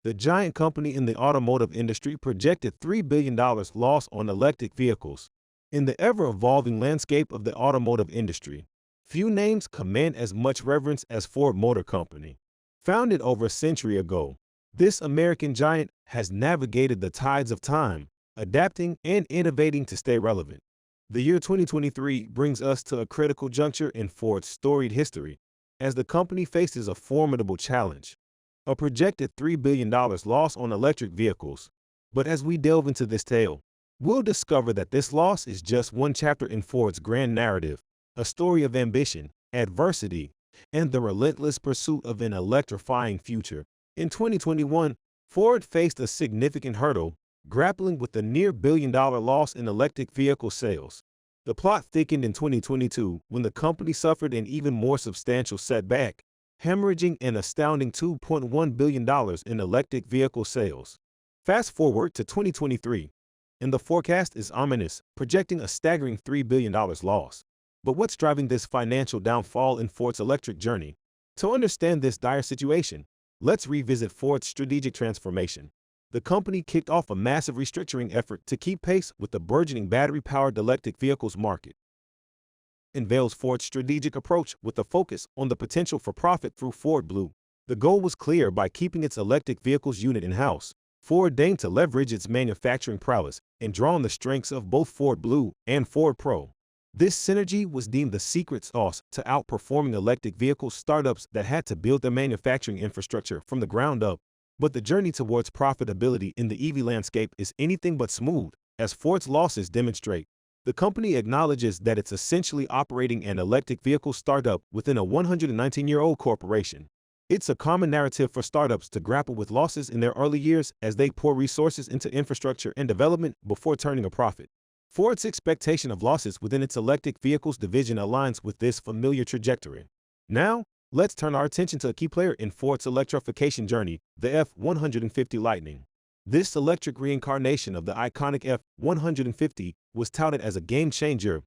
the giant company in the automotive industry projected $3 billion loss on electric vehicles. In the ever-evolving landscape of the automotive industry, few names command as much reverence as Ford Motor Company. Founded over a century ago, this American giant has navigated the tides of time, adapting and innovating to stay relevant. The year 2023 brings us to a critical juncture in Ford's storied history, as the company faces a formidable challenge: a projected $3 billion loss on electric vehicles. But as we delve into this tale, we'll discover that this loss is just one chapter in Ford's grand narrative, a story of ambition, adversity, and the relentless pursuit of an electrifying future. In 2021, Ford faced a significant hurdle, grappling with the near billion-dollar loss in electric vehicle sales. The plot thickened in 2022 when the company suffered an even more substantial setback, hemorrhaging an astounding $2.1 billion in electric vehicle sales. Fast forward to 2023, and the forecast is ominous, projecting a staggering $3 billion loss. But what's driving this financial downfall in Ford's electric journey? To understand this dire situation, let's revisit Ford's strategic transformation. The company kicked off a massive restructuring effort to keep pace with the burgeoning battery-powered electric vehicles market. Unveils Ford's strategic approach with a focus on the potential for profit through Ford Blue. The goal was clear: by keeping its electric vehicles unit in-house, Ford aimed to leverage its manufacturing prowess and draw on the strengths of both Ford Blue and Ford Pro. This synergy was deemed the secret sauce to outperforming electric vehicle startups that had to build their manufacturing infrastructure from the ground up. But the journey towards profitability in the EV landscape is anything but smooth, as Ford's losses demonstrate. The company acknowledges that it's essentially operating an electric vehicle startup within a 119-year-old corporation. It's a common narrative for startups to grapple with losses in their early years as they pour resources into infrastructure and development before turning a profit. Ford's expectation of losses within its electric vehicles division aligns with this familiar trajectory. Now, let's turn our attention to a key player in Ford's electrification journey, the F-150 Lightning. This electric reincarnation of the iconic F-150 was touted as a game-changer,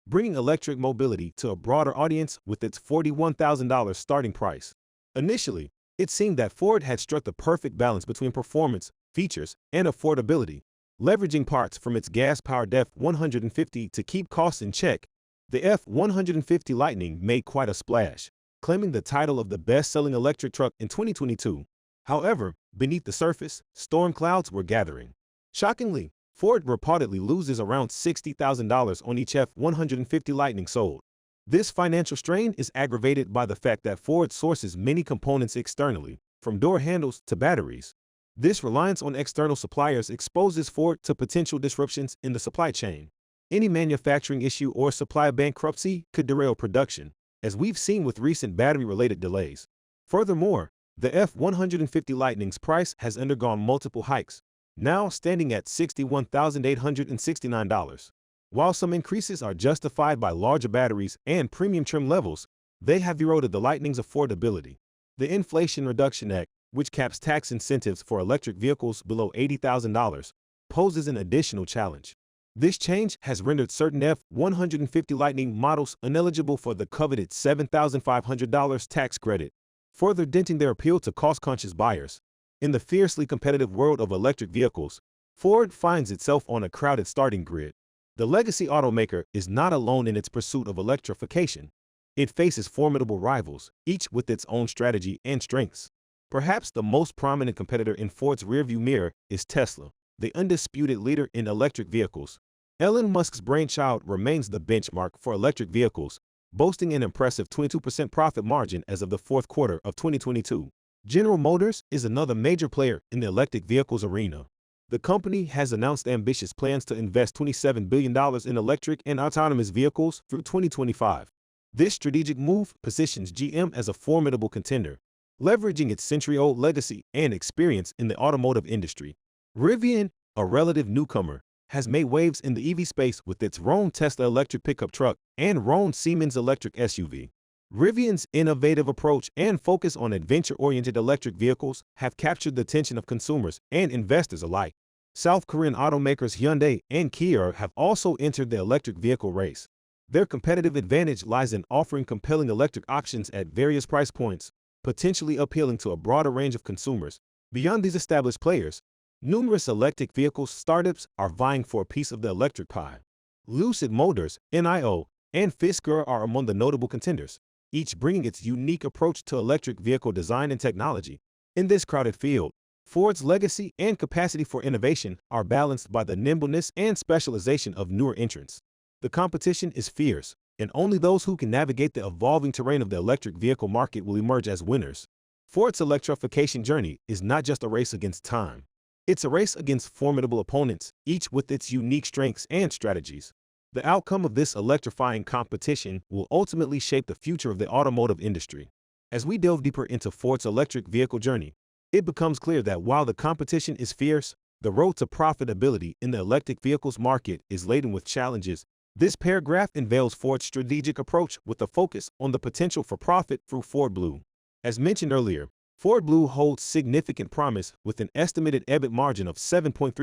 bringing electric mobility to a broader audience with its $41,000 starting price. Initially, it seemed that Ford had struck the perfect balance between performance, features, and affordability. Leveraging parts from its gas-powered F-150 to keep costs in check, the F-150 Lightning made quite a splash, claiming the title of the best-selling electric truck in 2022. However, beneath the surface, storm clouds were gathering. Shockingly, Ford reportedly loses around $60,000 on each F-150 Lightning sold. This financial strain is aggravated by the fact that Ford sources many components externally, from door handles to batteries. This reliance on external suppliers exposes Ford to potential disruptions in the supply chain. Any manufacturing issue or supply bankruptcy could derail production, as we've seen with recent battery-related delays. Furthermore, the F-150 Lightning's price has undergone multiple hikes, now standing at $61,869. While some increases are justified by larger batteries and premium trim levels, they have eroded the Lightning's affordability. The Inflation Reduction Act, which caps tax incentives for electric vehicles below $80,000, poses an additional challenge. This change has rendered certain F-150 Lightning models ineligible for the coveted $7,500 tax credit, further denting their appeal to cost-conscious buyers. In the fiercely competitive world of electric vehicles, Ford finds itself on a crowded starting grid. The legacy automaker is not alone in its pursuit of electrification. It faces formidable rivals, each with its own strategy and strengths. Perhaps the most prominent competitor in Ford's rearview mirror is Tesla, the undisputed leader in electric vehicles. Elon Musk's brainchild remains the benchmark for electric vehicles, boasting an impressive 22% profit margin as of the fourth quarter of 2022. General Motors is another major player in the electric vehicles arena. The company has announced ambitious plans to invest $27 billion in electric and autonomous vehicles through 2025. This strategic move positions GM as a formidable contender, leveraging its century-old legacy and experience in the automotive industry. Rivian, a relative newcomer, has made waves in the EV space with its Roan Tesla electric pickup truck and Roan Siemens electric SUV. Rivian's innovative approach and focus on adventure-oriented electric vehicles have captured the attention of consumers and investors alike. South Korean automakers Hyundai and Kia have also entered the electric vehicle race. Their competitive advantage lies in offering compelling electric options at various price points, potentially appealing to a broader range of consumers. Beyond these established players, numerous electric vehicles startups are vying for a piece of the electric pie. Lucid Motors, NIO, and Fisker are among the notable contenders, each bringing its unique approach to electric vehicle design and technology. In this crowded field, Ford's legacy and capacity for innovation are balanced by the nimbleness and specialization of newer entrants. The competition is fierce, and only those who can navigate the evolving terrain of the electric vehicle market will emerge as winners. Ford's electrification journey is not just a race against time. It's a race against formidable opponents, each with its unique strengths and strategies. The outcome of this electrifying competition will ultimately shape the future of the automotive industry. As we delve deeper into Ford's electric vehicle journey, it becomes clear that while the competition is fierce, the road to profitability in the electric vehicles market is laden with challenges. This paragraph unveils Ford's strategic approach with a focus on the potential for profit through Ford Blue. As mentioned earlier, Ford Blue holds significant promise with an estimated EBIT margin of 7.3%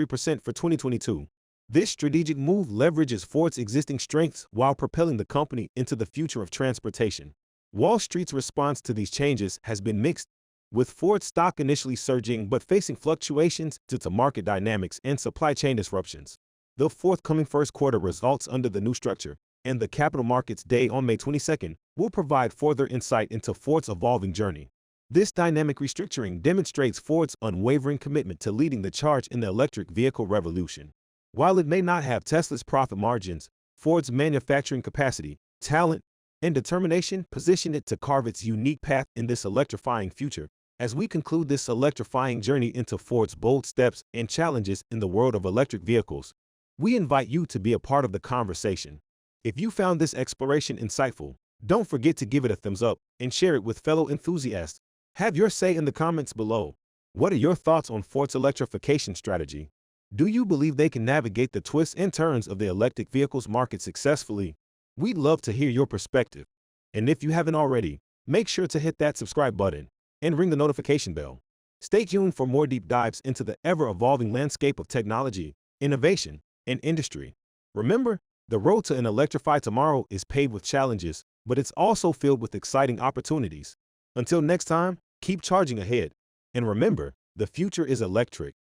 for 2022. This strategic move leverages Ford's existing strengths while propelling the company into the future of transportation. Wall Street's response to these changes has been mixed, with Ford stock initially surging but facing fluctuations due to market dynamics and supply chain disruptions. The forthcoming first quarter results under the new structure and the Capital Markets Day on May 22nd will provide further insight into Ford's evolving journey. This dynamic restructuring demonstrates Ford's unwavering commitment to leading the charge in the electric vehicle revolution. While it may not have Tesla's profit margins, Ford's manufacturing capacity, talent, and determination position it to carve its unique path in this electrifying future. As we conclude this electrifying journey into Ford's bold steps and challenges in the world of electric vehicles, we invite you to be a part of the conversation. If you found this exploration insightful, don't forget to give it a thumbs up and share it with fellow enthusiasts. Have your say in the comments below. What are your thoughts on Ford's electrification strategy? Do you believe they can navigate the twists and turns of the electric vehicles market successfully? We'd love to hear your perspective. And if you haven't already, make sure to hit that subscribe button and ring the notification bell. Stay tuned for more deep dives into the ever-evolving landscape of technology, innovation, and industry. Remember, the road to an electrified tomorrow is paved with challenges, but it's also filled with exciting opportunities. Until next time, keep charging ahead. And remember, the future is electric.